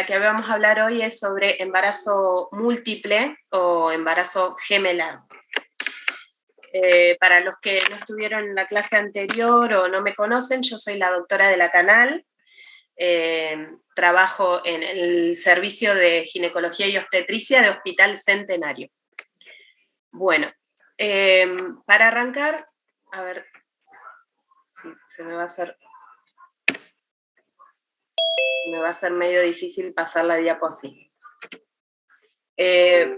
la que vamos a hablar hoy es sobre embarazo múltiple o embarazo gemelar. Para los que no estuvieron en la clase anterior o no me conocen, yo soy la doctora de la Canal, trabajo en el servicio de ginecología y obstetricia de Hospital Centenario. Bueno, para arrancar, a ver, sí, me va a ser medio difícil pasar la diapo así.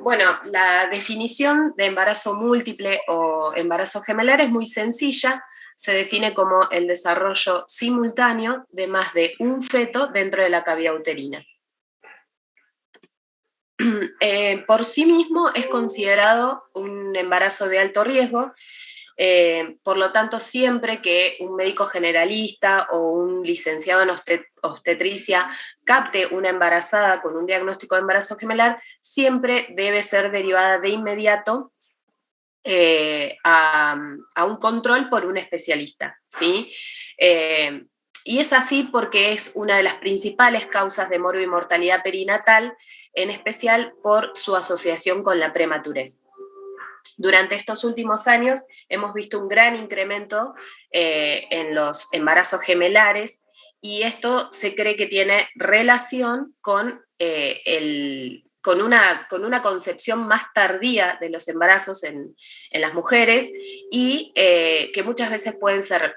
Bueno, la definición de embarazo múltiple o embarazo gemelar es muy sencilla. Se define como el desarrollo simultáneo de más de un feto dentro de la cavidad uterina. Por sí mismo es considerado un embarazo de alto riesgo. Por lo tanto, siempre que un médico generalista o un licenciado en obstetricia capte una embarazada con un diagnóstico de embarazo gemelar, siempre debe ser derivada de inmediato a un control por un especialista, ¿sí? Y es así porque es una de las principales causas de morbimortalidad perinatal, en especial por su asociación con la prematurez. Durante estos últimos años hemos visto un gran incremento en los embarazos gemelares y esto se cree que tiene relación con, con una concepción más tardía de los embarazos en las mujeres y que muchas veces pueden ser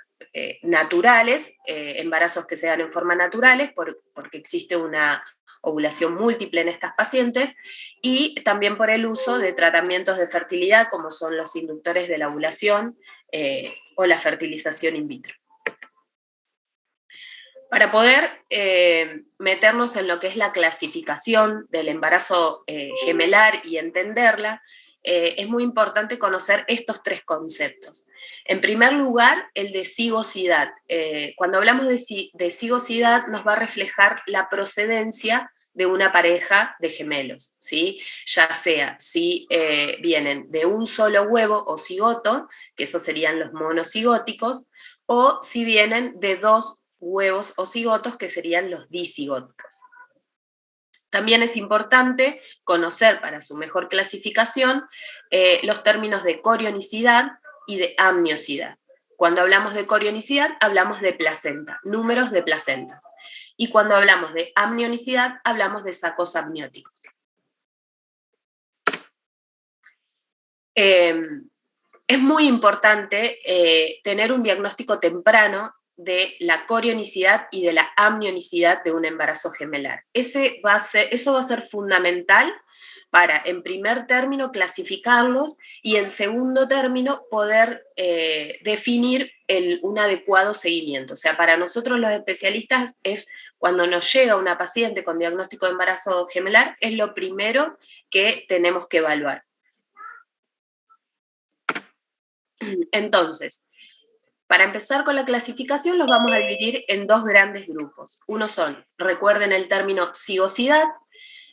naturales, embarazos que se dan en forma naturales porque existe una ovulación múltiple en estas pacientes, y también por el uso de tratamientos de fertilidad como son los inductores de la ovulación o la fertilización in vitro. Para poder meternos en lo que es la clasificación del embarazo gemelar y entenderla, es muy importante conocer estos tres conceptos. En primer lugar, el de cigosidad. Cuando hablamos de cigosidad, nos va a reflejar la procedencia de una pareja de gemelos, ¿sí? Ya sea si vienen de un solo huevo o cigoto, que esos serían los monocigóticos, o si vienen de dos huevos o cigotos, que serían los disigóticos. También es importante conocer, para su mejor clasificación, los términos de corionicidad y de amniosidad. Cuando hablamos de corionicidad, hablamos de placenta, números de placentas. Y cuando hablamos de amnionicidad, hablamos de sacos amnióticos. Es muy importante tener un diagnóstico temprano de la corionicidad y de la amnionicidad de un embarazo gemelar. Eso va a ser fundamental para, en primer término, clasificarlos y, en segundo término, poder definir un adecuado seguimiento. O sea, para nosotros los especialistas es cuando nos llega una paciente con diagnóstico de embarazo gemelar, es lo primero que tenemos que evaluar. Entonces, para empezar con la clasificación, los vamos a dividir en dos grandes grupos. Uno son, recuerden el término cigosidad,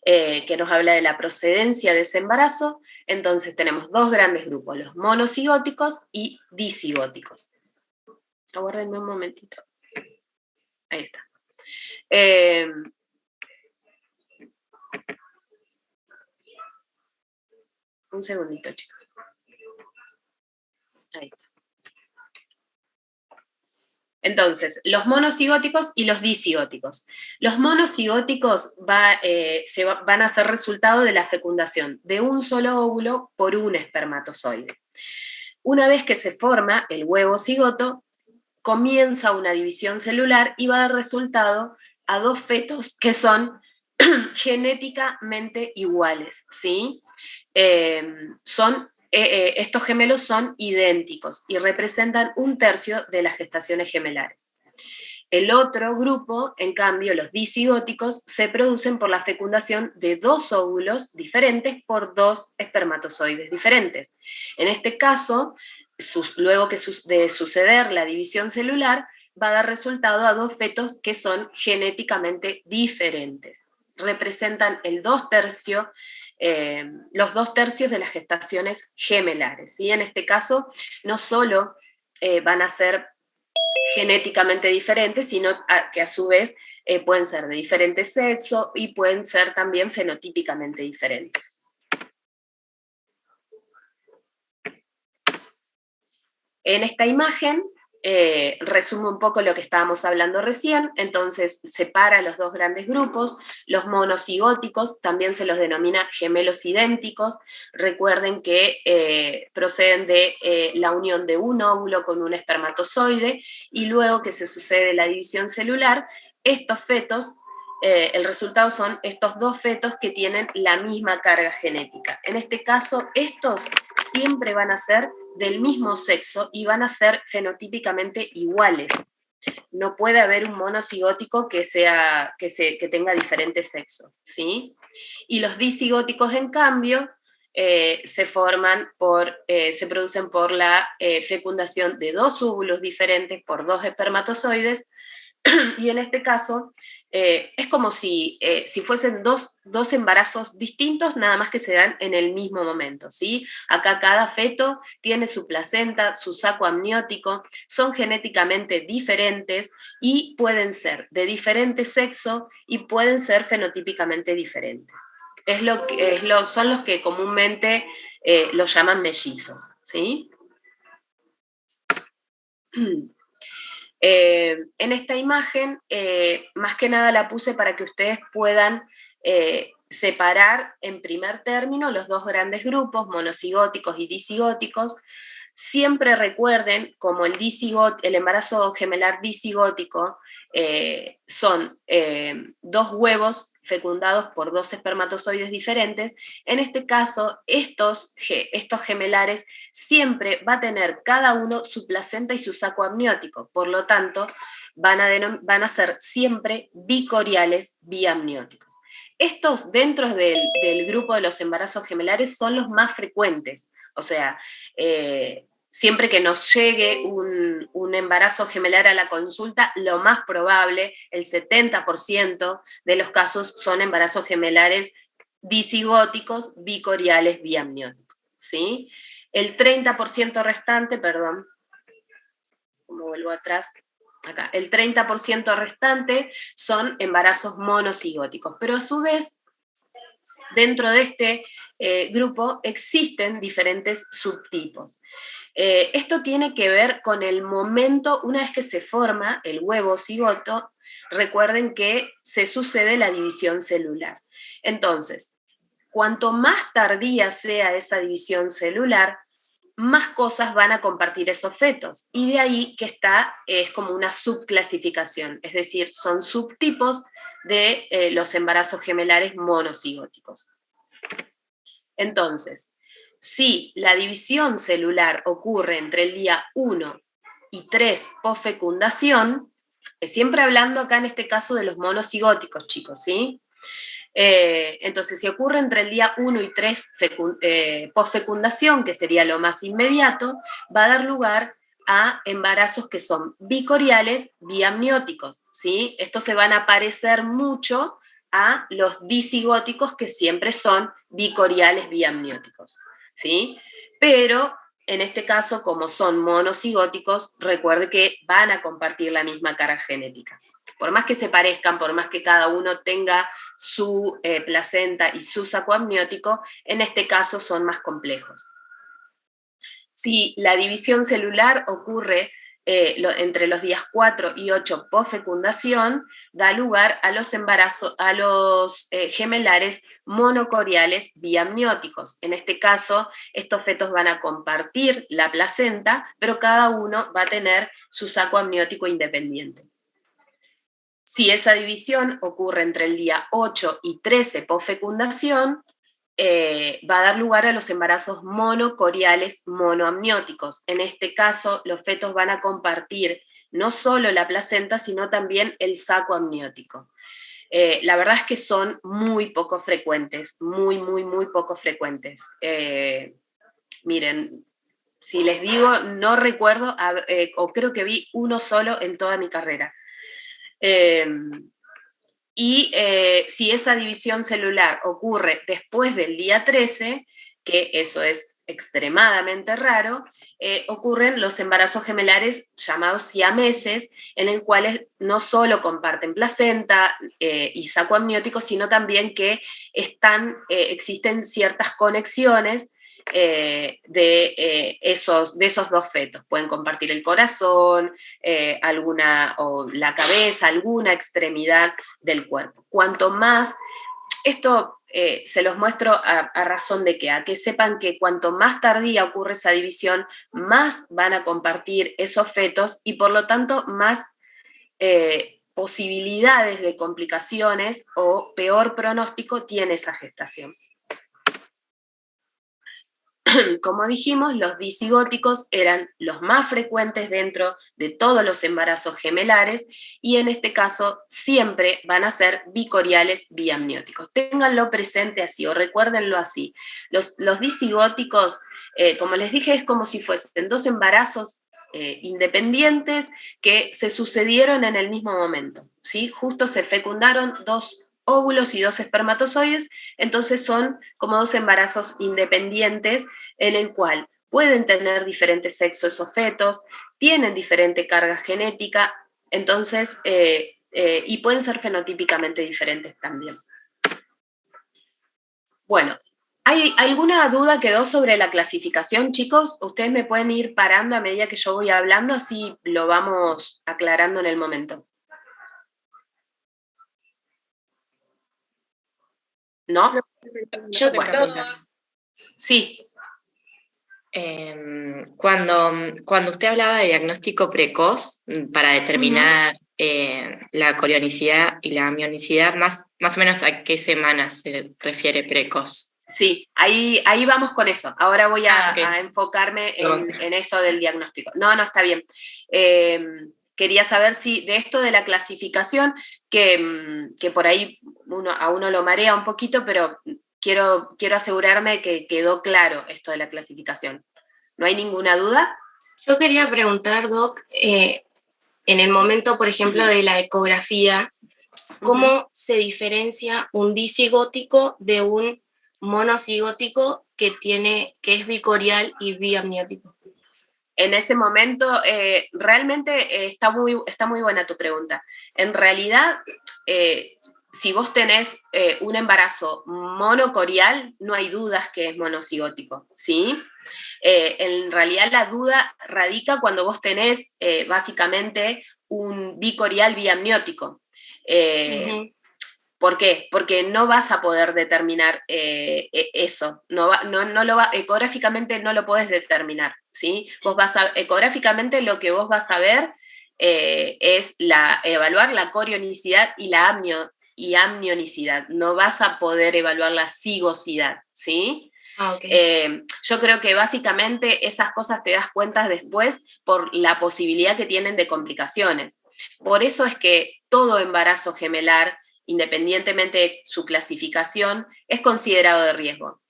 que nos habla de la procedencia de ese embarazo. Entonces tenemos dos grandes grupos, los monocigóticos y disigóticos. Aguárdenme un momentito. Ahí está. Un segundito, chicos. Ahí está. Entonces, los monocigóticos y los disigóticos. Los monocigóticos van a ser resultado de la fecundación de un solo óvulo por un espermatozoide. Una vez que se forma el huevo cigoto, comienza una división celular y va a dar resultado a dos fetos que son genéticamente iguales, ¿sí? Estos gemelos son idénticos y representan 1/3 de las gestaciones gemelares. El otro grupo, en cambio, los disigóticos, se producen por la fecundación de dos óvulos diferentes por dos espermatozoides diferentes. En este caso, luego de suceder la división celular, va a dar resultado a dos fetos que son genéticamente diferentes. Representan los 2/3 de las gestaciones gemelares. Y en este caso, no solo van a ser genéticamente diferentes, sino que a su vez pueden ser de diferente sexo y pueden ser también fenotípicamente diferentes. En esta imagen resume un poco lo que estábamos hablando recién, entonces separa los dos grandes grupos, los monocigóticos, también se los denomina gemelos idénticos, recuerden que proceden de la unión de un óvulo con un espermatozoide, y luego que se sucede la división celular, estos fetos, el resultado son estos dos fetos que tienen la misma carga genética. En este caso, estos siempre van a ser del mismo sexo y van a ser fenotípicamente iguales. No puede haber un monocigótico que tenga diferente sexo, ¿sí? Y los disigóticos, en cambio, se producen por la fecundación de dos óvulos diferentes por dos espermatozoides, y en este caso es como si fuesen dos embarazos distintos, nada más que se dan en el mismo momento, ¿sí? Acá cada feto tiene su placenta, su saco amniótico, son genéticamente diferentes y pueden ser de diferente sexo y pueden ser fenotípicamente diferentes. Son los que comúnmente los llaman mellizos, ¿sí? En esta imagen, más que nada la puse para que ustedes puedan separar en primer término los dos grandes grupos, monocigóticos y disigóticos. Siempre recuerden, como el embarazo gemelar disigótico son dos huevos fecundados por dos espermatozoides diferentes, en este caso estos gemelares siempre va a tener cada uno su placenta y su saco amniótico, por lo tanto van a ser siempre bicoriales biamnióticos. Estos dentro del grupo de los embarazos gemelares son los más frecuentes, o sea, siempre que nos llegue un embarazo gemelar a la consulta, lo más probable, el 70% de los casos son embarazos gemelares disigóticos, bicoriales, biamnióticos, ¿sí? El 30% restante, perdón, como vuelvo atrás, acá, el 30% restante son embarazos monocigóticos, pero a su vez, dentro de este grupo existen diferentes subtipos. Esto tiene que ver con el momento, una vez que se forma el huevo cigoto, recuerden que se sucede la división celular. Entonces, cuanto más tardía sea esa división celular, más cosas van a compartir esos fetos. Y de ahí que es como una subclasificación, es decir, son subtipos de los embarazos gemelares monocigóticos. Entonces, si la división celular ocurre entre el día 1 y 3 posfecundación, siempre hablando acá en este caso de los monocigóticos, chicos, ¿sí? Entonces, si ocurre entre el día 1 y 3 posfecundación, que sería lo más inmediato, va a dar lugar a embarazos que son bicoriales biamnióticos, ¿sí? Estos se van a parecer mucho a los disigóticos, que siempre son bicoriales biamnióticos, ¿sí? Pero en este caso, como son monocigóticos, recuerde que van a compartir la misma carga genética. Por más que se parezcan, por más que cada uno tenga su placenta y su saco amniótico, en este caso son más complejos. Si la división celular ocurre entre los días 4 y 8 posfecundación, da lugar a los gemelares monocoriales biamnióticos. En este caso, estos fetos van a compartir la placenta, pero cada uno va a tener su saco amniótico independiente. Si esa división ocurre entre el día 8 y 13 posfecundación, va a dar lugar a los embarazos monocoriales monoamnióticos. En este caso, los fetos van a compartir no solo la placenta, sino también el saco amniótico. La verdad es que son muy poco frecuentes, muy, muy, muy poco frecuentes. Miren, si les digo, no recuerdo, o creo que vi uno solo en toda mi carrera. Si esa división celular ocurre después del día 13, que eso es extremadamente raro, ocurren los embarazos gemelares llamados siameses, en el cuales no solo comparten placenta y saco amniótico, sino también que existen ciertas conexiones de esos dos fetos. Pueden compartir el corazón, o la cabeza, alguna extremidad del cuerpo. Cuanto más, esto se los muestro a razón de que, a que sepan que cuanto más tardía ocurre esa división, más van a compartir esos fetos y por lo tanto más posibilidades de complicaciones o peor pronóstico tiene esa gestación. Como dijimos, los disigóticos eran los más frecuentes dentro de todos los embarazos gemelares y en este caso siempre van a ser bicoriales biamnióticos. Ténganlo presente así o recuérdenlo así. Los disigóticos, como les dije, es como si fuesen dos embarazos independientes que se sucedieron en el mismo momento, ¿sí? Justo se fecundaron dos óvulos y dos espermatozoides, entonces son como dos embarazos independientes en el cual pueden tener diferentes sexos esos fetos, tienen diferente carga genética, entonces, y pueden ser fenotípicamente diferentes también. Bueno, ¿hay alguna duda quedó sobre la clasificación, chicos? Ustedes me pueden ir parando a medida que yo voy hablando, así lo vamos aclarando en el momento. ¿No? Yo tengo una pregunta. Sí. Cuando usted hablaba de diagnóstico precoz para determinar la corionicidad y la amionicidad, más o menos ¿a qué semanas se refiere precoz? Sí, ahí vamos con eso. Ahora voy okay. a enfocarme en eso del diagnóstico. No, está bien. Quería saber si de esto de la clasificación, que por ahí a uno lo marea un poquito, pero quiero asegurarme que quedó claro esto de la clasificación. ¿No hay ninguna duda? Yo quería preguntar, Doc, en el momento, por ejemplo, de la ecografía, ¿cómo se diferencia un disigótico de un monocigótico que es bicorial y biamniótico? En ese momento, realmente está muy buena tu pregunta. En realidad, si vos tenés un embarazo monocorial, no hay dudas que es monocigótico, ¿sí? En realidad la duda radica cuando vos tenés básicamente un bicorial biamniótico. ¿Por qué? Porque no vas a poder determinar eso, ecográficamente no lo podés determinar, ¿sí? Ecográficamente lo que vos vas a ver es evaluar la corionicidad y la amnionicidad, no vas a poder evaluar la cigosidad, ¿sí? Okay. Yo creo que básicamente esas cosas te das cuenta después por la posibilidad que tienen de complicaciones. Por eso es que todo embarazo gemelar, independientemente de su clasificación, es considerado de riesgo.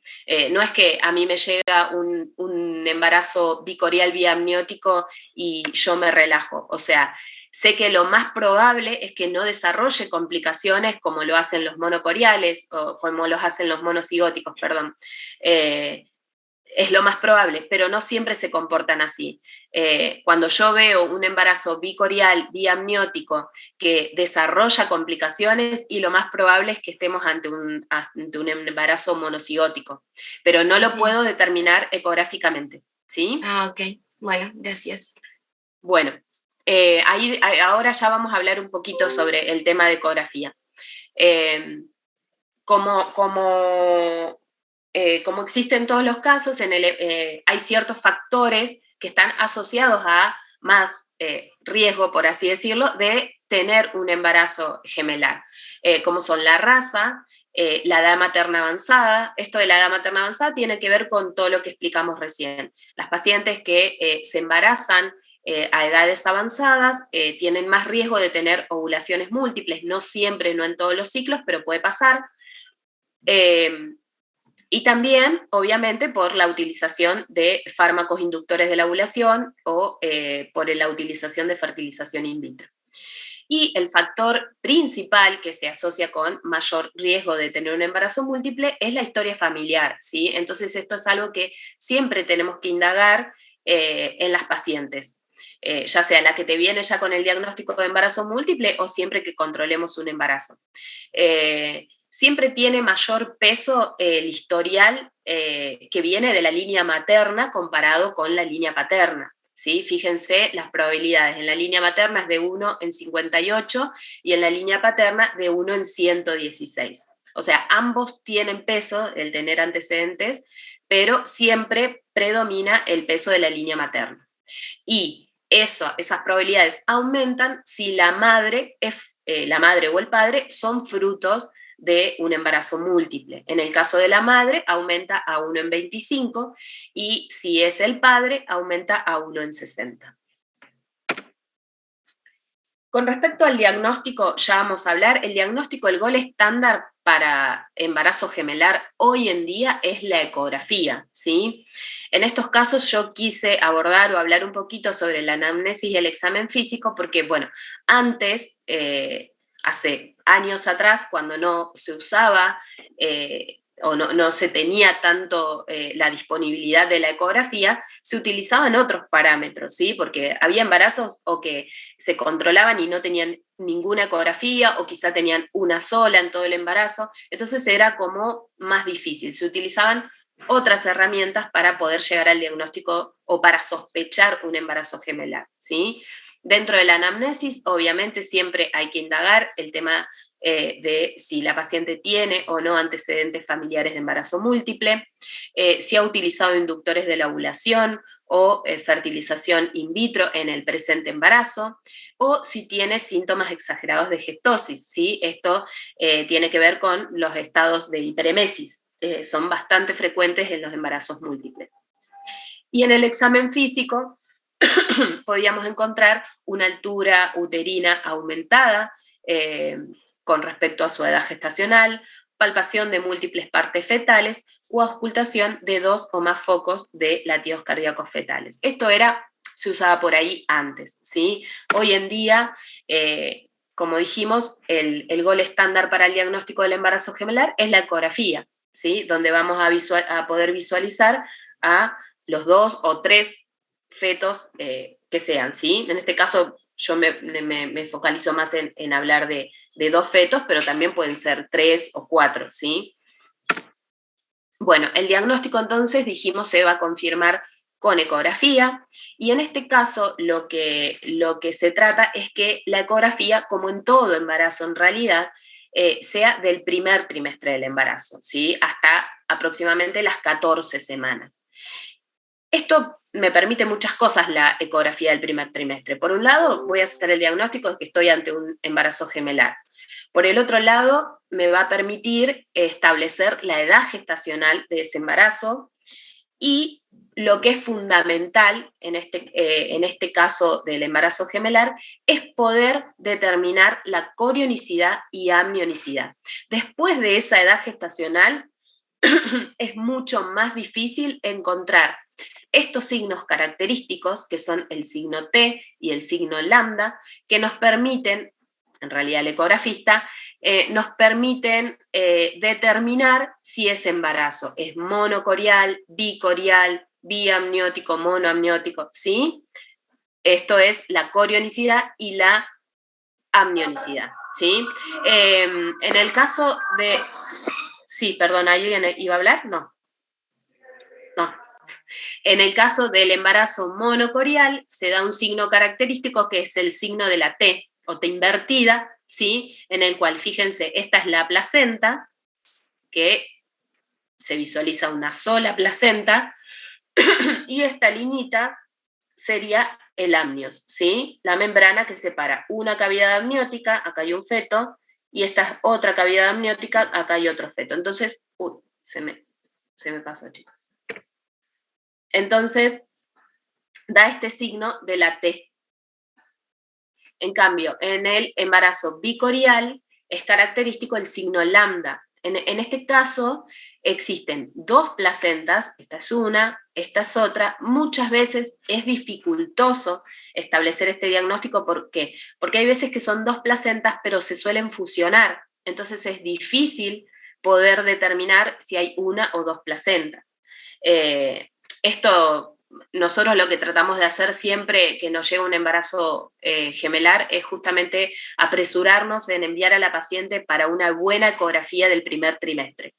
No es que a mí me llega un embarazo bicorial biamniótico y yo me relajo. O sea, sé que lo más probable es que no desarrolle complicaciones como lo hacen los monocoriales o como los hacen los monocigóticos, perdón. Es lo más probable, pero no siempre se comportan así. Cuando yo veo un embarazo bicorial, biamniótico, que desarrolla complicaciones, y lo más probable es que estemos ante un embarazo monocigótico, pero no lo puedo determinar ecográficamente, ¿sí? Ok. Bueno, gracias. Bueno, ahora ya vamos a hablar un poquito sobre el tema de ecografía. Como existe en todos los casos, hay ciertos factores que están asociados a más riesgo, por así decirlo, de tener un embarazo gemelar, como son la raza, la edad materna avanzada. Esto de la edad materna avanzada tiene que ver con todo lo que explicamos recién. Las pacientes que se embarazan a edades avanzadas tienen más riesgo de tener ovulaciones múltiples, no siempre, no en todos los ciclos, pero puede pasar. Y también, obviamente, por la utilización de fármacos inductores de la ovulación o por la utilización de fertilización in vitro. Y el factor principal que se asocia con mayor riesgo de tener un embarazo múltiple es la historia familiar, ¿sí? Entonces esto es algo que siempre tenemos que indagar en las pacientes, ya sea la que te viene ya con el diagnóstico de embarazo múltiple o siempre que controlemos un embarazo. Siempre tiene mayor peso el historial que viene de la línea materna comparado con la línea paterna. ¿Sí? Fíjense, las probabilidades en la línea materna es de 1 en 58 y en la línea paterna de 1 en 116. O sea, ambos tienen peso, el tener antecedentes, pero siempre predomina el peso de la línea materna. Y esas probabilidades aumentan si la madre o el padre son frutos de un embarazo múltiple. En el caso de la madre, aumenta a 1 en 25 y si es el padre, aumenta a 1 en 60. Con respecto al diagnóstico, ya vamos a hablar, el diagnóstico, el gol estándar para embarazo gemelar hoy en día es la ecografía, ¿sí? En estos casos yo quise abordar o hablar un poquito sobre la anamnesis y el examen físico porque, bueno, antes, hace años atrás, cuando no se usaba o no se tenía tanto la disponibilidad de la ecografía, se utilizaban otros parámetros, ¿sí? Porque había embarazos o que se controlaban y no tenían ninguna ecografía o quizá tenían una sola en todo el embarazo, entonces era como más difícil. Se utilizaban otras herramientas para poder llegar al diagnóstico o para sospechar un embarazo gemelar, ¿sí? Dentro de la anamnesis, obviamente, siempre hay que indagar el tema de si la paciente tiene o no antecedentes familiares de embarazo múltiple, si ha utilizado inductores de la ovulación o fertilización in vitro en el presente embarazo, o si tiene síntomas exagerados de gestosis, ¿sí? Esto tiene que ver con los estados de hiperemesis, son bastante frecuentes en los embarazos múltiples. Y en el examen físico podíamos encontrar una altura uterina aumentada con respecto a su edad gestacional, palpación de múltiples partes fetales o auscultación de 2 o más focos de latidos cardíacos fetales. Esto se usaba por ahí antes, ¿sí? Hoy en día, como dijimos, el gol estándar para el diagnóstico del embarazo gemelar es la ecografía, ¿sí? Donde vamos a poder visualizar a los 2 o 3 fetos que sean, ¿sí? En este caso yo me focalizo más en hablar de 2 fetos, pero también pueden ser 3 o 4, ¿sí? Bueno, el diagnóstico entonces, dijimos, se va a confirmar con ecografía, y en este caso lo que se trata es que la ecografía, como en todo embarazo en realidad, sea del primer trimestre del embarazo, ¿sí? Hasta aproximadamente las 14 semanas. Esto me permite muchas cosas, la ecografía del primer trimestre. Por un lado, voy a hacer el diagnóstico de que estoy ante un embarazo gemelar. Por el otro lado, me va a permitir establecer la edad gestacional de ese embarazo y lo que es fundamental en este caso del embarazo gemelar es poder determinar la corionicidad y amnionicidad. Después de esa edad gestacional es mucho más difícil encontrar estos signos característicos, que son el signo T y el signo lambda, que nos permiten, en realidad el ecografista, nos permiten determinar si ese embarazo es monocorial, bicorial, biamniótico, monoamniótico, ¿sí? Esto es la corionicidad y la amnionicidad, ¿sí? En el caso de... Sí, perdón, ¿alguien iba a hablar? No. En el caso del embarazo monocorial, se da un signo característico que es el signo de la T, o T invertida, ¿sí? En el cual, fíjense, esta es la placenta, que se visualiza una sola placenta, y esta liñita sería el amnios, ¿sí? La membrana que separa una cavidad amniótica, acá hay un feto, y esta es otra cavidad amniótica, acá hay otro feto. Entonces, se me pasó, chicos. Entonces, da este signo de la T. En cambio, en el embarazo bicorial es característico el signo lambda. En este caso existen 2 placentas, esta es una, esta es otra. Muchas veces es dificultoso establecer este diagnóstico. ¿Por qué? Porque hay veces que son 2 placentas, pero se suelen fusionar. Entonces es difícil poder determinar si hay una o 2 placentas. Esto nosotros lo que tratamos de hacer siempre que nos llega un embarazo gemelar es justamente apresurarnos en enviar a la paciente para una buena ecografía del primer trimestre.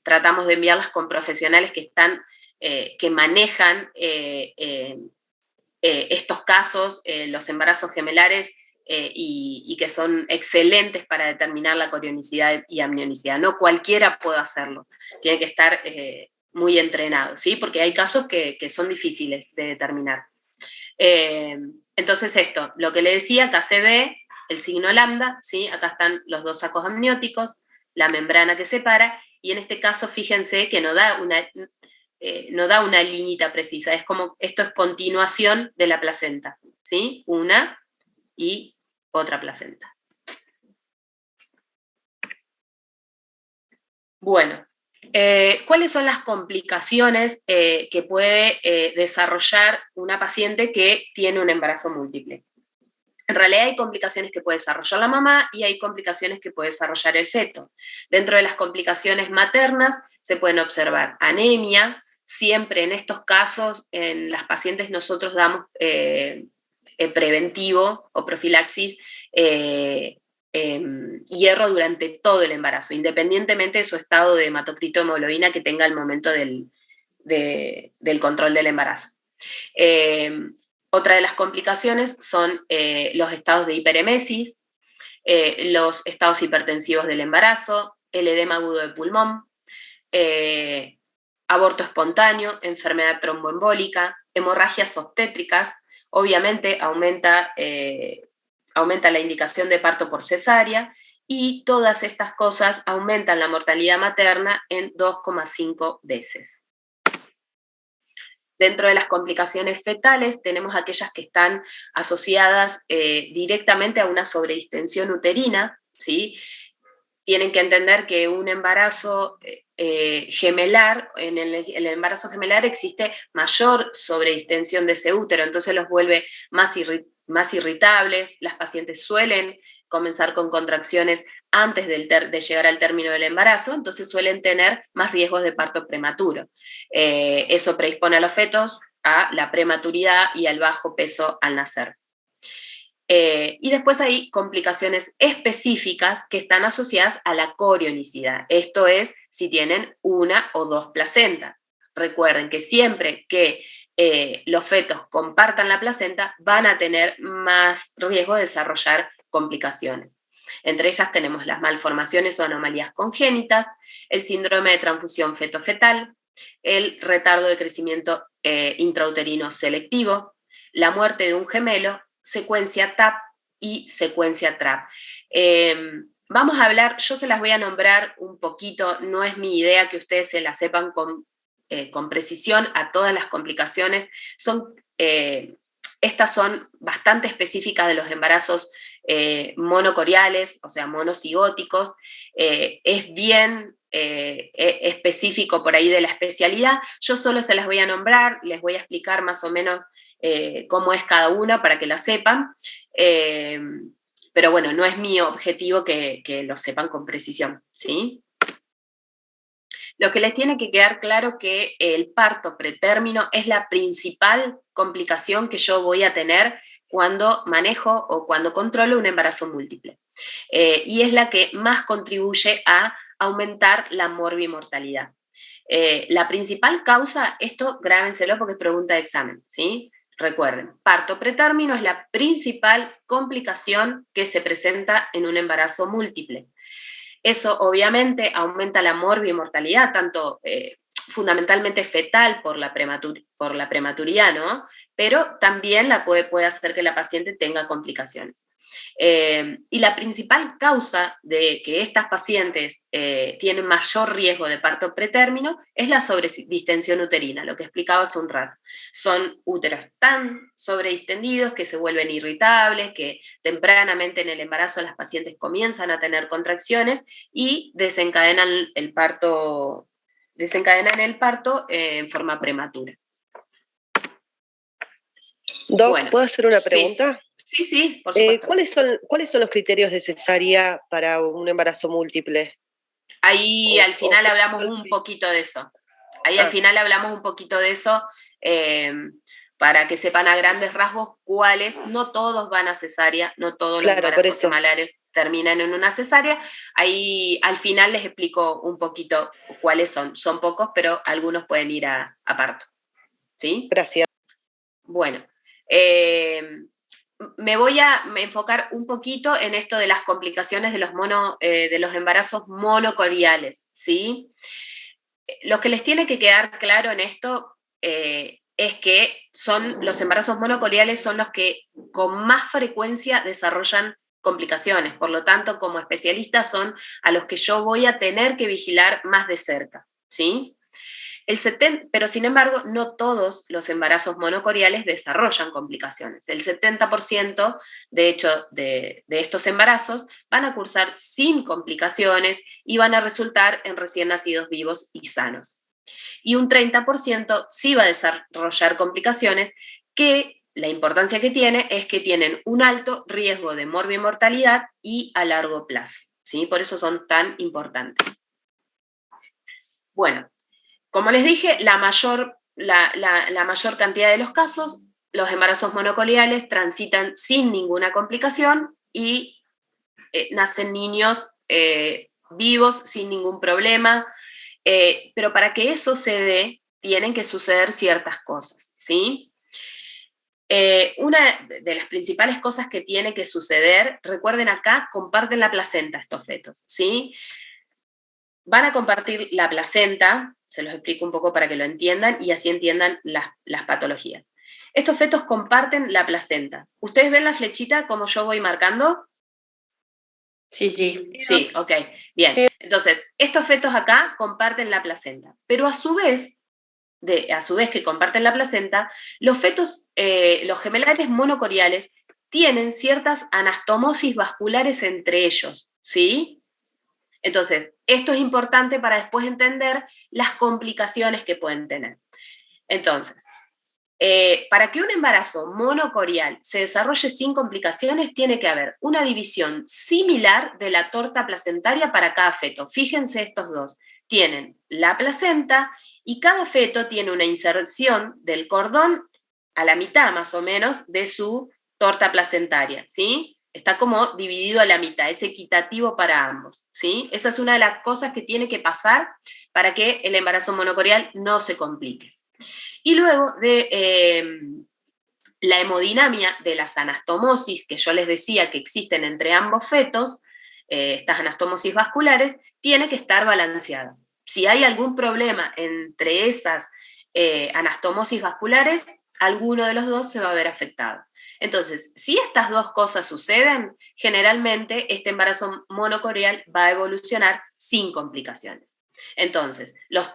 Tratamos de enviarlas con profesionales que manejan estos casos, los embarazos gemelares, y que son excelentes para determinar la corionicidad y amnionicidad. No cualquiera puede hacerlo, tiene que estar muy entrenado, ¿sí? Porque hay casos que son difíciles de determinar. Entonces esto, lo que le decía, acá se ve el signo lambda, ¿sí? Acá están los dos sacos amnióticos, la membrana que separa, y en este caso fíjense que no da una liñita precisa, es como, esto es continuación de la placenta, ¿sí? Una y otra placenta. Bueno, ¿cuáles son las complicaciones que puede desarrollar una paciente que tiene un embarazo múltiple? En realidad hay complicaciones que puede desarrollar la mamá y hay complicaciones que puede desarrollar el feto. Dentro de las complicaciones maternas se pueden observar anemia. Siempre en estos casos, en las pacientes nosotros damos preventivo o profilaxis hierro durante todo el embarazo, independientemente de su estado de hematocrito hemoglobina que tenga al momento del control del embarazo. Otra de las complicaciones son los estados de hiperemesis, los estados hipertensivos del embarazo, el edema agudo de pulmón, aborto espontáneo, enfermedad tromboembólica, hemorragias obstétricas. Obviamente aumenta la indicación de parto por cesárea, y todas estas cosas aumentan la mortalidad materna en 2,5 veces. Dentro de las complicaciones fetales tenemos aquellas que están asociadas directamente a una sobredistensión uterina, ¿sí? Tienen que entender que un embarazo gemelar, en el embarazo gemelar existe mayor sobredistensión de ese útero, entonces los vuelve más irritables. Las pacientes suelen comenzar con contracciones antes de llegar al término del embarazo, entonces suelen tener más riesgos de parto prematuro. Eso predispone a los fetos a la prematuridad y al bajo peso al nacer. Y después hay complicaciones específicas que están asociadas a la corionicidad. Esto es si tienen una o dos placentas. Recuerden que siempre que los fetos compartan la placenta van a tener más riesgo de desarrollar complicaciones. Entre ellas tenemos las malformaciones o anomalías congénitas, el síndrome de transfusión feto-fetal, el retardo de crecimiento intrauterino selectivo, la muerte de un gemelo, secuencia TAP y secuencia TRAP. Vamos a hablar, yo se las voy a nombrar un poquito, no es mi idea que ustedes se las sepan con precisión a todas las complicaciones. Estas son bastante específicas de los embarazos monocoriales, o sea, monocigóticos. Es bien específico por ahí de la especialidad. Yo solo se las voy a nombrar, les voy a explicar más o menos cómo es cada una para que la sepan, pero bueno, no es mi objetivo que lo sepan con precisión, ¿sí? Lo que les tiene que quedar claro que el parto pretérmino es la principal complicación que yo voy a tener cuando manejo o cuando controlo un embarazo múltiple, y es la que más contribuye a aumentar la morbimortalidad. La principal causa, esto grábenselo porque es pregunta de examen, ¿sí? Recuerden, parto pretérmino es la principal complicación que se presenta en un embarazo múltiple. Eso obviamente aumenta la morbimortalidad, tanto fundamentalmente fetal por la prematuridad, ¿no? Pero también puede hacer que la paciente tenga complicaciones. Y la principal causa de que estas pacientes tienen mayor riesgo de parto pretérmino es la sobredistensión uterina, lo que explicaba hace un rato. Son úteros tan sobredistendidos que se vuelven irritables, que tempranamente en el embarazo las pacientes comienzan a tener contracciones y desencadenan el parto en forma prematura. Doc, bueno, ¿puedo hacer una pregunta? Sí, por supuesto. ¿Cuáles son los criterios de cesárea para un embarazo múltiple? Ahí al final hablamos un poquito de eso. Al final hablamos un poquito de eso. para que sepan a grandes rasgos cuáles, no todos van a cesárea, no todos los embarazos gemelares terminan en una cesárea. Ahí al final les explico un poquito cuáles son pocos, pero algunos pueden ir a parto. ¿Sí? Gracias. Bueno, me voy a enfocar un poquito en esto de las complicaciones de los embarazos monocoriales, ¿sí? Lo que les tiene que quedar claro en esto es que los embarazos monocoriales son los que con más frecuencia desarrollan complicaciones, por lo tanto, como especialistas son a los que yo voy a tener que vigilar más de cerca, ¿sí? Pero sin embargo, no todos los embarazos monocoriales desarrollan complicaciones. El 70%, de hecho, de estos embarazos van a cursar sin complicaciones y van a resultar en recién nacidos vivos y sanos. Y un 30% sí va a desarrollar complicaciones que la importancia que tiene es que tienen un alto riesgo de morbimortalidad y a largo plazo, ¿sí? Por eso son tan importantes. Bueno, como les dije, la mayor cantidad de los casos, los embarazos monocoriales transitan sin ninguna complicación y nacen niños vivos sin ningún problema, pero para que eso se dé, tienen que suceder ciertas cosas, ¿sí? Una de las principales cosas que tiene que suceder, recuerden acá, comparten la placenta estos fetos, ¿sí? Van a compartir la placenta, se los explico un poco para que lo entiendan y así entiendan las patologías. Estos fetos comparten la placenta. ¿Ustedes ven la flechita como yo voy marcando? Sí. Sí, ok, bien. Sí. Entonces, estos fetos acá comparten la placenta, pero a su vez que comparten la placenta, los fetos, los gemelares monocoriales, tienen ciertas anastomosis vasculares entre ellos, ¿sí? Entonces, esto es importante para después entender las complicaciones que pueden tener. Entonces, para que un embarazo monocorial se desarrolle sin complicaciones, tiene que haber una división similar de la torta placentaria para cada feto. Fíjense estos dos. Tienen la placenta y cada feto tiene una inserción del cordón a la mitad más o menos de su torta placentaria, ¿sí? Está como dividido a la mitad, es equitativo para ambos, ¿sí? Esa es una de las cosas que tiene que pasar para que el embarazo monocorial no se complique. Y luego de la hemodinamia de las anastomosis, que yo les decía que existen entre ambos fetos, estas anastomosis vasculares, tiene que estar balanceada. Si hay algún problema entre esas anastomosis vasculares, alguno de los dos se va a ver afectado. Entonces, si estas dos cosas suceden, generalmente este embarazo monocorial va a evolucionar sin complicaciones. Entonces, los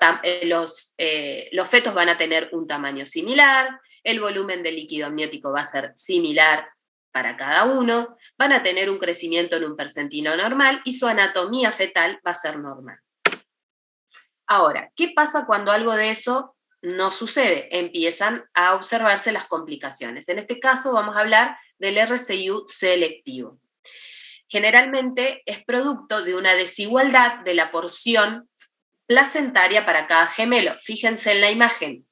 fetos van a tener un tamaño similar, el volumen de líquido amniótico va a ser similar para cada uno, van a tener un crecimiento en un percentino normal y su anatomía fetal va a ser normal. Ahora, ¿qué pasa cuando algo de eso no sucede? Empiezan a observarse las complicaciones. En este caso vamos a hablar del RCIU selectivo. Generalmente es producto de una desigualdad de la porción placentaria para cada gemelo. Fíjense en la imagen.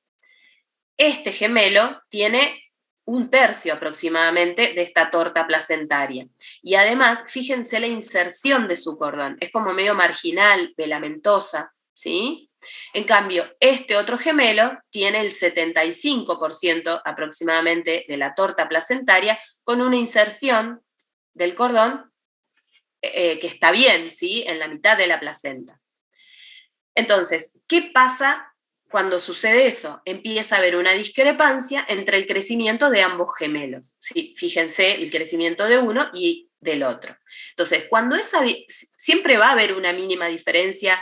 Este gemelo tiene 1/3 aproximadamente de esta torta placentaria. Y además, fíjense la inserción de su cordón. Es como medio marginal, velamentosa, ¿sí? En cambio, este otro gemelo tiene el 75% aproximadamente de la torta placentaria con una inserción del cordón que está bien, ¿sí? En la mitad de la placenta. Entonces, ¿qué pasa cuando sucede eso? Empieza a haber una discrepancia entre el crecimiento de ambos gemelos. ¿Sí? Fíjense el crecimiento de uno y del otro. Entonces, siempre va a haber una mínima diferencia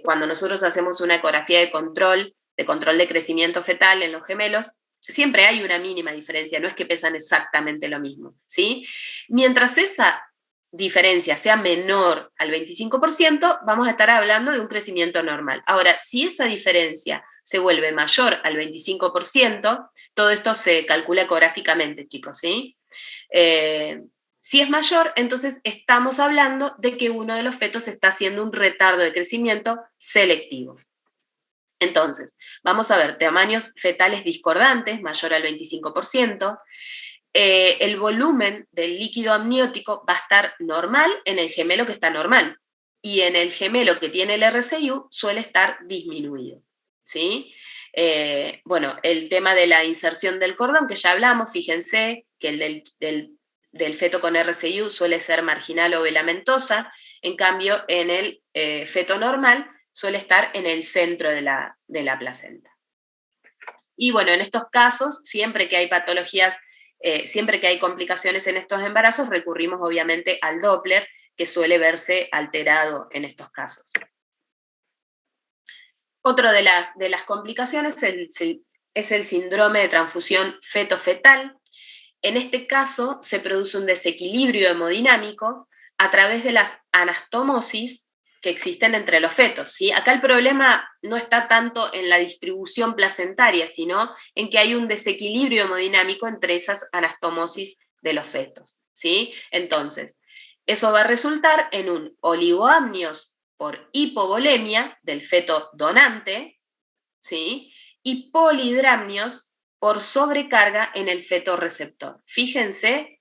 cuando nosotros hacemos una ecografía de control de crecimiento fetal en los gemelos, siempre hay una mínima diferencia, no es que pesan exactamente lo mismo, ¿sí? Mientras esa diferencia sea menor al 25%, vamos a estar hablando de un crecimiento normal. Ahora, si esa diferencia se vuelve mayor al 25%, todo esto se calcula ecográficamente, chicos, ¿sí? Si es mayor, entonces estamos hablando de que uno de los fetos está haciendo un retardo de crecimiento selectivo. Entonces, vamos a ver tamaños fetales discordantes, mayor al 25%, el volumen del líquido amniótico va a estar normal en el gemelo que está normal, y en el gemelo que tiene el RCIU suele estar disminuido, ¿sí? Bueno, el tema de la inserción del cordón, que ya hablamos, fíjense que el del feto con RCIU suele ser marginal o velamentosa, en cambio en el feto normal suele estar en el centro de la placenta. Y bueno, en estos casos, siempre que hay patologías, siempre que hay complicaciones en estos embarazos, recurrimos obviamente al Doppler, que suele verse alterado en estos casos. Otra de las complicaciones es el síndrome de transfusión feto-fetal. En este caso se produce un desequilibrio hemodinámico a través de las anastomosis que existen entre los fetos, ¿sí? Acá el problema no está tanto en la distribución placentaria, sino en que hay un desequilibrio hemodinámico entre esas anastomosis de los fetos, ¿sí? Entonces, eso va a resultar en un oligoamnios por hipovolemia del feto donante, ¿sí? Y polidramnios por sobrecarga en el feto receptor. Fíjense,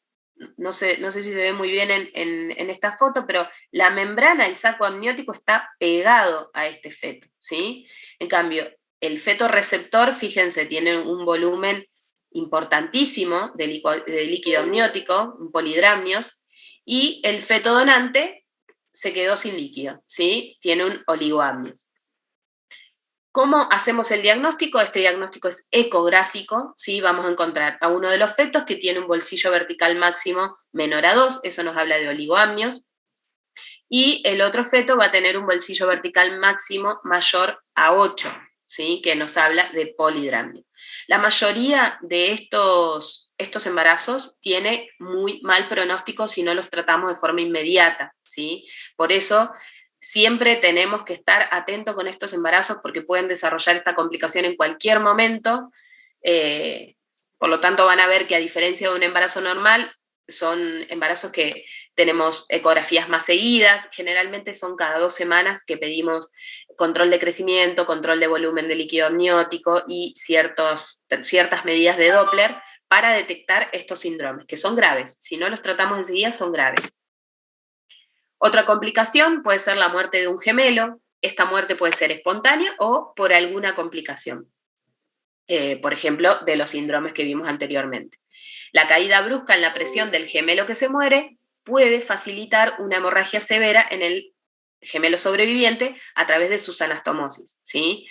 no sé si se ve muy bien en esta foto, pero la membrana del saco amniótico está pegado a este feto, ¿sí? En cambio, el feto receptor, fíjense, tiene un volumen importantísimo de líquido amniótico, un polidramnios, y el feto donante se quedó sin líquido, ¿sí? Tiene un oligoamnios. ¿Cómo hacemos el diagnóstico? Este diagnóstico es ecográfico, ¿sí? Vamos a encontrar a uno de los fetos que tiene un bolsillo vertical máximo menor a 2, eso nos habla de oligoamnios, y el otro feto va a tener un bolsillo vertical máximo mayor a 8, ¿sí? Que nos habla de polidramnio. La mayoría de estos embarazos tiene muy mal pronóstico si no los tratamos de forma inmediata, ¿sí? Por eso siempre tenemos que estar atentos con estos embarazos porque pueden desarrollar esta complicación en cualquier momento. Por lo tanto, van a ver que a diferencia de un embarazo normal, son embarazos que tenemos ecografías más seguidas, generalmente son cada 2 semanas que pedimos control de crecimiento, control de volumen de líquido amniótico y ciertas medidas de Doppler para detectar estos síndromes, que son graves. Si no los tratamos enseguida, son graves. Otra complicación puede ser la muerte de un gemelo. Esta muerte puede ser espontánea o por alguna complicación. Por ejemplo, de los síndromes que vimos anteriormente. La caída brusca en la presión del gemelo que se muere puede facilitar una hemorragia severa en el gemelo sobreviviente a través de sus anastomosis, ¿sí?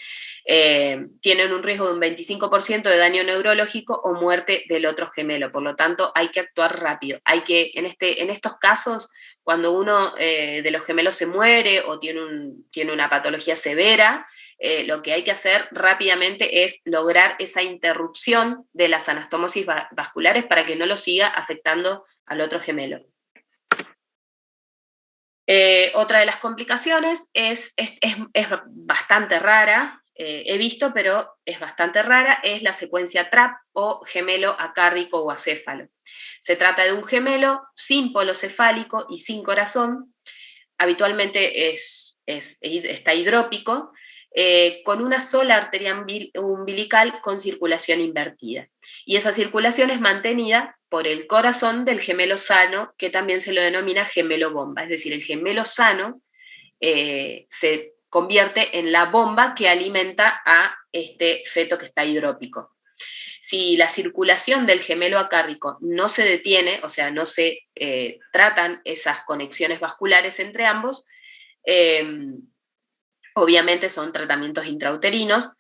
Tienen un riesgo de un 25% de daño neurológico o muerte del otro gemelo, por lo tanto hay que actuar rápido. Hay que, en estos casos, cuando uno de los gemelos se muere o tiene una patología severa, lo que hay que hacer rápidamente es lograr esa interrupción de las anastomosis vasculares para que no lo siga afectando al otro gemelo. Otra de las complicaciones es bastante rara, he visto, pero es bastante rara, es la secuencia TRAP o gemelo acárdico o acéfalo. Se trata de un gemelo sin polo cefálico y sin corazón, habitualmente está hidrópico, con una sola arteria umbilical con circulación invertida. Y esa circulación es mantenida por el corazón del gemelo sano, que también se lo denomina gemelo bomba. Es decir, el gemelo sano se convierte en la bomba que alimenta a este feto que está hidrópico. Si la circulación del gemelo acárdico no se detiene, o sea, no se tratan esas conexiones vasculares entre ambos, obviamente son tratamientos intrauterinos,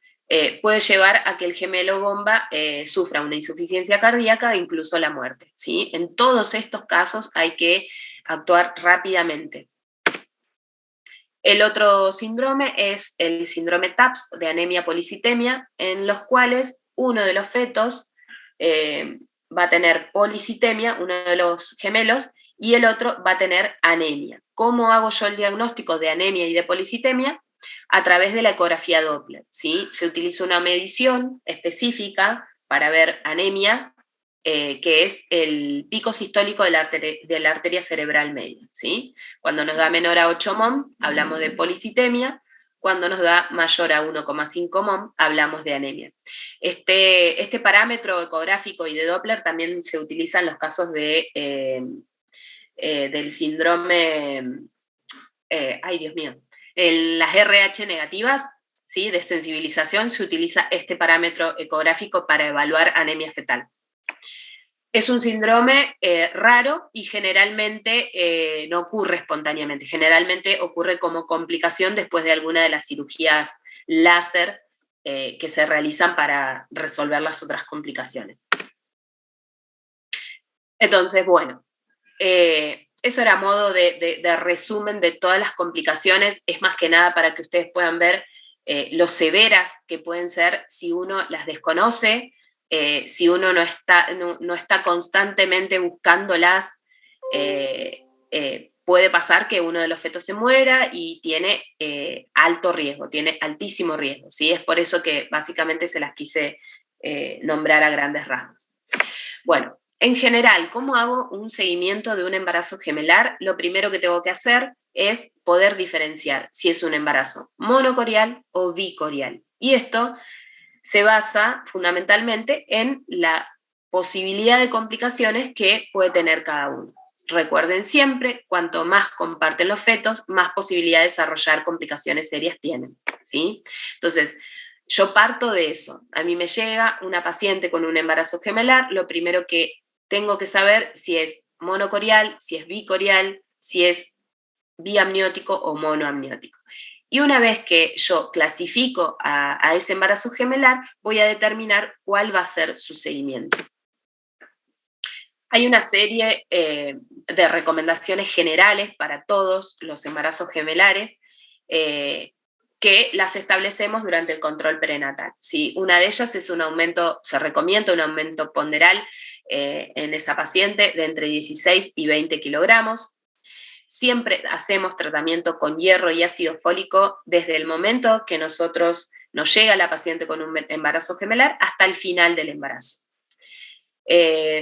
puede llevar a que el gemelo bomba sufra una insuficiencia cardíaca e incluso la muerte, ¿sí? En todos estos casos hay que actuar rápidamente. El otro síndrome es el síndrome TAPS, de anemia policitemia, en los cuales uno de los fetos va a tener policitemia, uno de los gemelos, y el otro va a tener anemia. ¿Cómo hago yo el diagnóstico de anemia y de policitemia? A través de la ecografía Doppler, ¿sí? Se utiliza una medición específica para ver anemia, que es el pico sistólico de la arteria cerebral media, ¿sí? Cuando nos da menor a 8 mom, hablamos de policitemia, Cuando nos da mayor a 1,5 mom, hablamos de anemia. Este parámetro ecográfico y de Doppler también se utiliza en los casos del síndrome, ay Dios mío, en las RH negativas, ¿sí? De sensibilización, se utiliza este parámetro ecográfico para evaluar anemia fetal. Es un síndrome raro y generalmente no ocurre espontáneamente, generalmente ocurre como complicación después de alguna de las cirugías láser que se realizan para resolver las otras complicaciones. Entonces, bueno, eso era modo de resumen de todas las complicaciones, es más que nada para que ustedes puedan ver lo severas que pueden ser si uno las desconoce, si uno no está constantemente buscándolas, puede pasar que uno de los fetos se muera y tiene alto riesgo, tiene altísimo riesgo, ¿sí? Es por eso que básicamente se las quise nombrar a grandes rasgos. Bueno, en general, ¿cómo hago un seguimiento de un embarazo gemelar? Lo primero que tengo que hacer es poder diferenciar si es un embarazo monocorial o bicorial. Y esto se basa fundamentalmente en la posibilidad de complicaciones que puede tener cada uno. Recuerden siempre, cuanto más comparten los fetos, más posibilidad de desarrollar complicaciones serias tienen, ¿sí? Entonces, yo parto de eso. A mí me llega una paciente con un embarazo gemelar, lo primero que tengo que saber si es monocorial, si es bicorial, si es biamniótico o monoamniótico. Y una vez que yo clasifico a ese embarazo gemelar, voy a determinar cuál va a ser su seguimiento. Hay una serie de recomendaciones generales para todos los embarazos gemelares que las establecemos durante el control prenatal, ¿sí? Una de ellas es un aumento, se recomienda un aumento ponderal en esa paciente de entre 16 y 20 kilogramos. Siempre hacemos tratamiento con hierro y ácido fólico desde el momento que nos llega la paciente con un embarazo gemelar hasta el final del embarazo.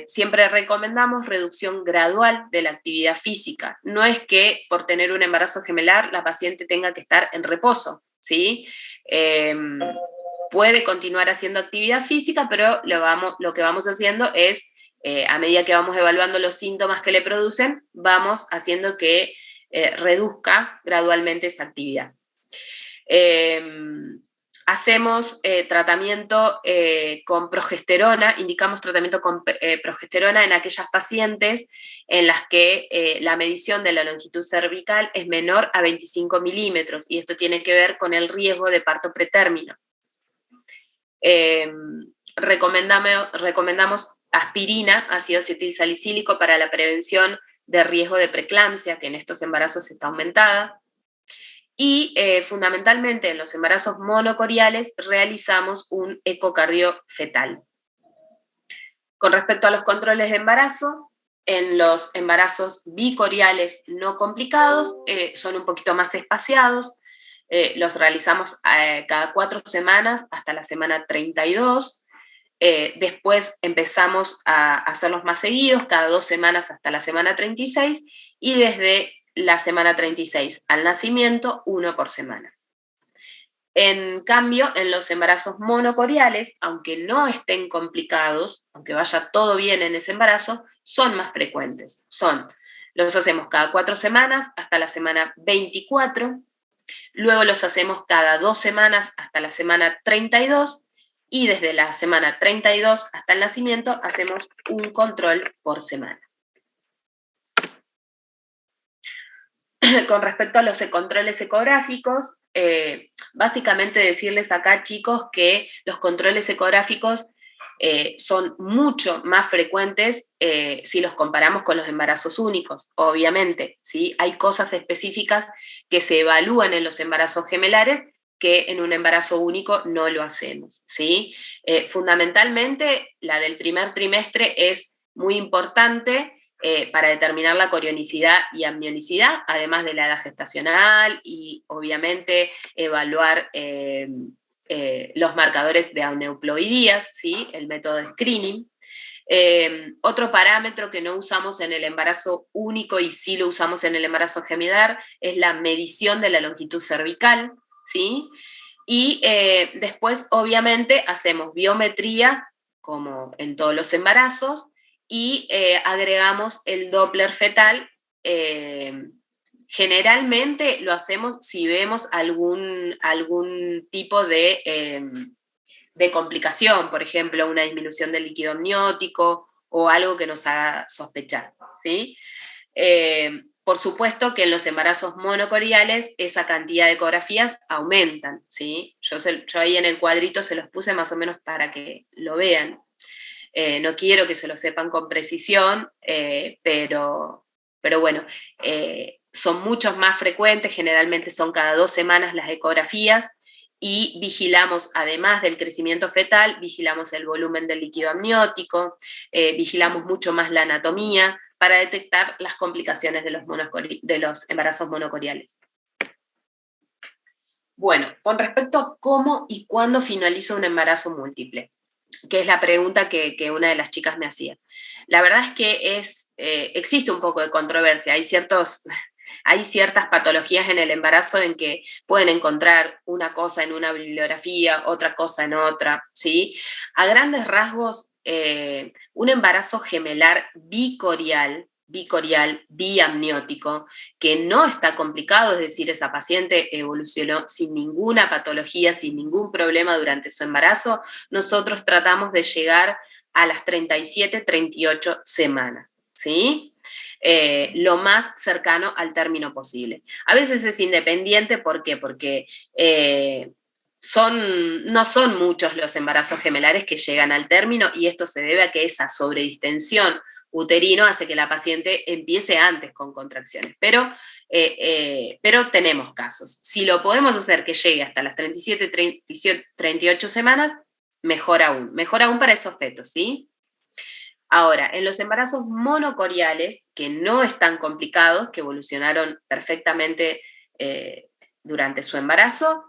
Siempre recomendamos reducción gradual de la actividad física. No es que por tener un embarazo gemelar la paciente tenga que estar en reposo, ¿sí? Puede continuar haciendo actividad física, pero lo que vamos haciendo es a medida que vamos evaluando los síntomas que le producen, vamos haciendo que reduzca gradualmente esa actividad. Hacemos tratamiento con progesterona, indicamos tratamiento con progesterona en aquellas pacientes en las que la medición de la longitud cervical es menor a 25 milímetros, y esto tiene que ver con el riesgo de parto pretérmino. Recomendamos aspirina, ácido acetilsalicílico, para la prevención de riesgo de preeclampsia, que en estos embarazos está aumentada. Y fundamentalmente en los embarazos monocoriales realizamos un ecocardio fetal. Con respecto a los controles de embarazo, en los embarazos bicoriales no complicados son un poquito más espaciados. Los realizamos cada 4 semanas hasta la semana 32. Después empezamos a hacerlos más seguidos, cada 2 semanas hasta la semana 36, y desde la semana 36 al nacimiento, 1 por semana. En cambio, en los embarazos monocoriales, aunque no estén complicados, aunque vaya todo bien en ese embarazo, son más frecuentes. Los hacemos cada 4 semanas hasta la semana 24, luego los hacemos cada 2 semanas hasta la semana 32, y desde la semana 32 hasta el nacimiento hacemos un control por semana. Con respecto a los controles ecográficos, básicamente decirles acá, chicos, que los controles ecográficos son mucho más frecuentes si los comparamos con los embarazos únicos, obviamente, ¿sí? Hay cosas específicas que se evalúan en los embarazos gemelares que en un embarazo único no lo hacemos, ¿sí? Fundamentalmente, la del primer trimestre es muy importante para determinar la corionicidad y amnionicidad, además de la edad gestacional, y obviamente evaluar los marcadores de aneuploidías, ¿sí? El método de screening. Otro parámetro que no usamos en el embarazo único y sí lo usamos en el embarazo gemelar es la medición de la longitud cervical, ¿sí? Y después, obviamente, hacemos biometría, como en todos los embarazos, y agregamos el Doppler fetal. Generalmente lo hacemos si vemos algún tipo de complicación, por ejemplo, una disminución del líquido amniótico o algo que nos haga sospechar, ¿sí? Por supuesto que en los embarazos monocoriales esa cantidad de ecografías aumentan, ¿sí? Yo ahí en el cuadrito se los puse más o menos para que lo vean. No quiero que se lo sepan con precisión, pero bueno, son muchos más frecuentes, generalmente son cada 2 semanas las ecografías, y vigilamos, además del crecimiento fetal, vigilamos el volumen del líquido amniótico, vigilamos mucho más la anatomía para detectar las complicaciones de los embarazos monocoriales. Bueno, con respecto a cómo y cuándo finaliza un embarazo múltiple, que es la pregunta que una de las chicas me hacía. La verdad es que existe un poco de controversia, hay ciertas patologías en el embarazo en que pueden encontrar una cosa en una bibliografía, otra cosa en otra, ¿sí? A grandes rasgos, un embarazo gemelar bicorial, biamniótico, que no está complicado, es decir, esa paciente evolucionó sin ninguna patología, sin ningún problema durante su embarazo, nosotros tratamos de llegar a las 37, 38 semanas, ¿sí? Lo más cercano al término posible. A veces es independiente, ¿por qué? Porque no son muchos los embarazos gemelares que llegan al término, y esto se debe a que esa sobredistensión uterino hace que la paciente empiece antes con contracciones, pero tenemos casos. Si lo podemos hacer que llegue hasta las 37, 38 semanas, mejor aún para esos fetos, ¿sí? Ahora, en los embarazos monocoriales, que no están complicados, que evolucionaron perfectamente durante su embarazo,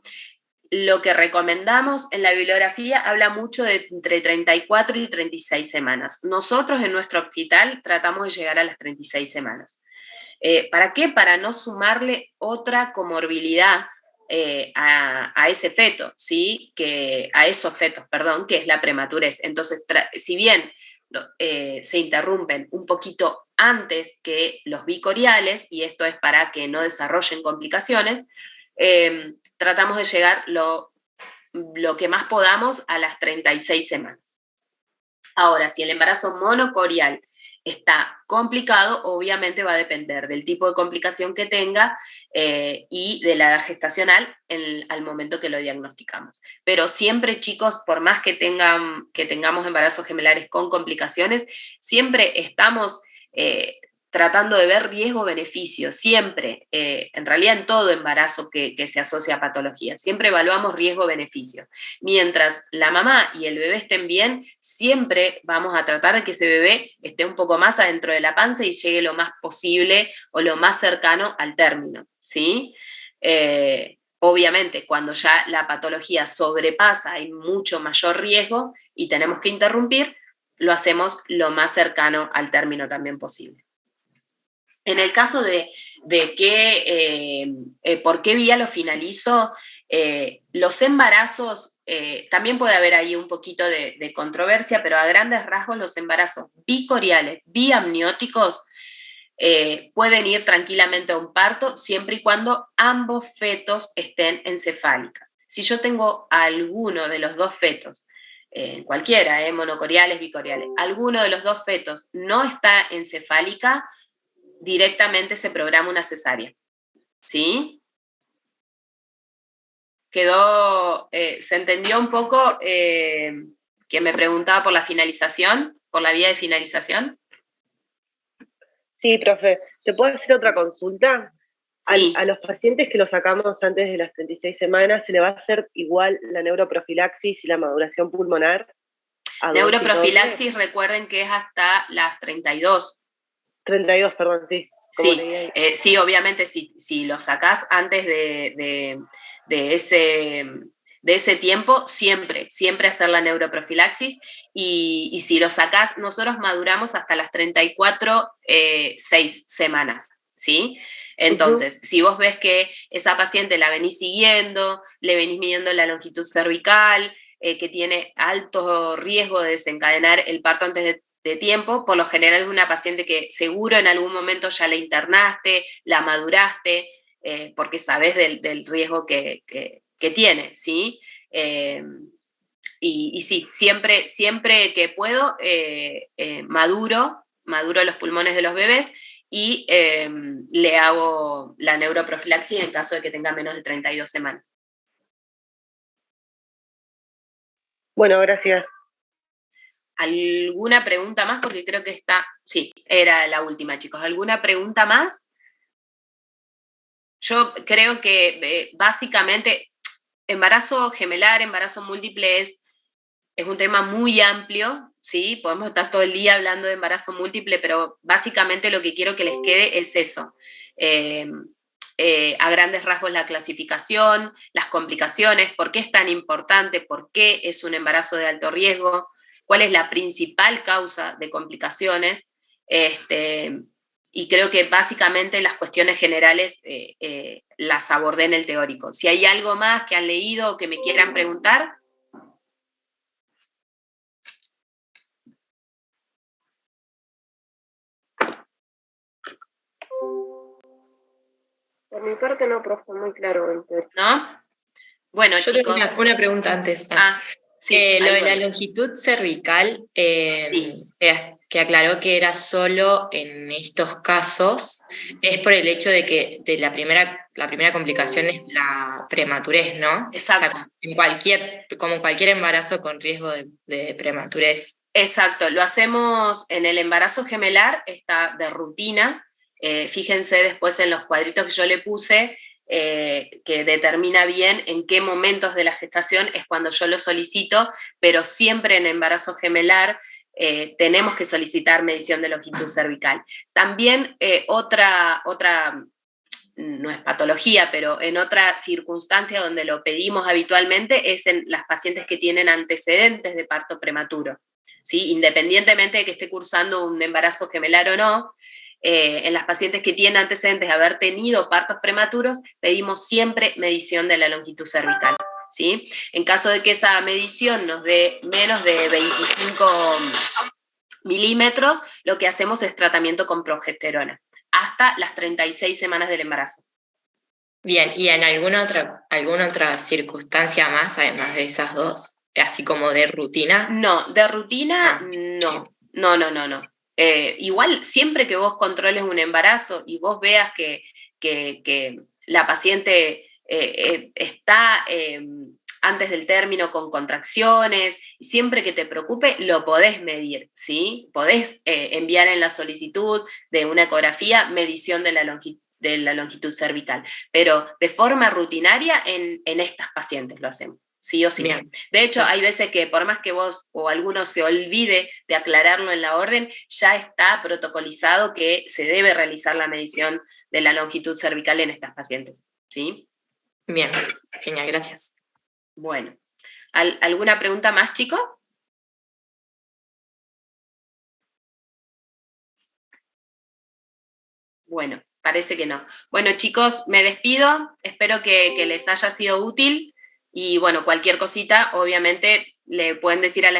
lo que recomendamos en la bibliografía habla mucho de entre 34 y 36 semanas. Nosotros en nuestro hospital tratamos de llegar a las 36 semanas. ¿Para qué? Para no sumarle otra comorbilidad a ese feto, ¿sí? A esos fetos, perdón, que es la prematurez. Entonces, si bien se interrumpen un poquito antes que los bicoriales, y esto es para que no desarrollen complicaciones, tratamos de llegar lo que más podamos a las 36 semanas. Ahora, si el embarazo monocorial está complicado, obviamente va a depender del tipo de complicación que tenga y de la edad gestacional al momento que lo diagnosticamos. Pero siempre, chicos, por más que tengamos embarazos gemelares con complicaciones, siempre estamos tratando de ver riesgo-beneficio, siempre, en realidad en todo embarazo que se asocia a patologías, siempre evaluamos riesgo-beneficio. Mientras la mamá y el bebé estén bien, siempre vamos a tratar de que ese bebé esté un poco más adentro de la panza y llegue lo más posible o lo más cercano al término, ¿sí? Obviamente, cuando ya la patología sobrepasa, hay mucho mayor riesgo y tenemos que interrumpir, lo hacemos lo más cercano al término también posible. En el caso de por qué vía lo finalizo, los embarazos, también puede haber ahí un poquito de controversia, pero a grandes rasgos los embarazos bicoriales, biamnióticos, pueden ir tranquilamente a un parto siempre y cuando ambos fetos estén encefálicos. Si yo tengo alguno de los dos fetos, cualquiera, monocoriales, bicoriales, alguno de los dos fetos no está encefálica, directamente se programa una cesárea, ¿sí? ¿Se entendió un poco que me preguntaba por la finalización, por la vía de finalización? Sí, profe. ¿Te puedo hacer otra consulta? Sí. A los pacientes que los sacamos antes de las 36 semanas, ¿se le va a hacer igual la neuroprofilaxis y la maduración pulmonar? Neuroprofilaxis, recuerden que es hasta las 32. 32, perdón, sí. Sí, sí, obviamente si lo sacás antes de ese tiempo, siempre hacer la neuroprofilaxis, y si lo sacás, nosotros maduramos hasta las 34, 6 semanas, ¿sí? Entonces, si vos ves que esa paciente la venís siguiendo, le venís midiendo la longitud cervical, que tiene alto riesgo de desencadenar el parto antes de tiempo, por lo general es una paciente que seguro en algún momento ya la internaste, la maduraste, porque sabés del riesgo que tiene, ¿sí? Y sí, siempre que puedo, maduro los pulmones de los bebés y le hago la neuroprofilaxis en caso de que tenga menos de 32 semanas. Bueno, gracias. ¿Alguna pregunta más? Porque creo que sí, era la última, chicos. ¿Alguna pregunta más? Yo creo que básicamente embarazo gemelar, embarazo múltiple es un tema muy amplio, ¿sí? Podemos estar todo el día hablando de embarazo múltiple, pero básicamente lo que quiero que les quede es eso. A grandes rasgos la clasificación, las complicaciones, por qué es tan importante, por qué es un embarazo de alto riesgo, cuál es la principal causa de complicaciones, y creo que básicamente las cuestiones generales las abordé en el teórico. Si hay algo más que han leído o que me quieran preguntar. Por mi parte no, profe, muy claro. ¿No? Bueno, yo chicos. tengo una pregunta antes. Sí, lo de la longitud cervical, sí. que aclaró que era solo en estos casos, es por el hecho de que la primera complicación es la prematurez, ¿no? Exacto. O sea, como cualquier embarazo con riesgo de prematurez. Exacto, lo hacemos en el embarazo gemelar, está de rutina. Fíjense después en los cuadritos que yo le puse, que determina bien en qué momentos de la gestación es cuando yo lo solicito, pero siempre en embarazo gemelar tenemos que solicitar medición de longitud cervical. También otra, no es patología, pero en otra circunstancia donde lo pedimos habitualmente es en las pacientes que tienen antecedentes de parto prematuro, ¿sí? Independientemente de que esté cursando un embarazo gemelar o no, en las pacientes que tienen antecedentes de haber tenido partos prematuros, pedimos siempre medición de la longitud cervical, ¿sí? En caso de que esa medición nos dé menos de 25 milímetros, lo que hacemos es tratamiento con progesterona, hasta las 36 semanas del embarazo. Bien, ¿y en alguna otra circunstancia más, además de esas dos? Así como de rutina. No, de rutina no. No. Igual, siempre que vos controles un embarazo y vos veas que la paciente está antes del término con contracciones, siempre que te preocupe, lo podés medir, ¿sí? Podés enviar en la solicitud de una ecografía medición de la longitud cervical, pero de forma rutinaria en estas pacientes lo hacemos. Sí o sí. Bien. De hecho, hay veces que por más que vos o alguno se olvide de aclararlo en la orden, ya está protocolizado que se debe realizar la medición de la longitud cervical en estas pacientes, ¿sí? Bien, genial, gracias. Bueno, ¿alguna pregunta más, chicos? Bueno, parece que no. Bueno, chicos, me despido, espero que les haya sido útil y bueno, cualquier cosita, obviamente, le pueden decir a la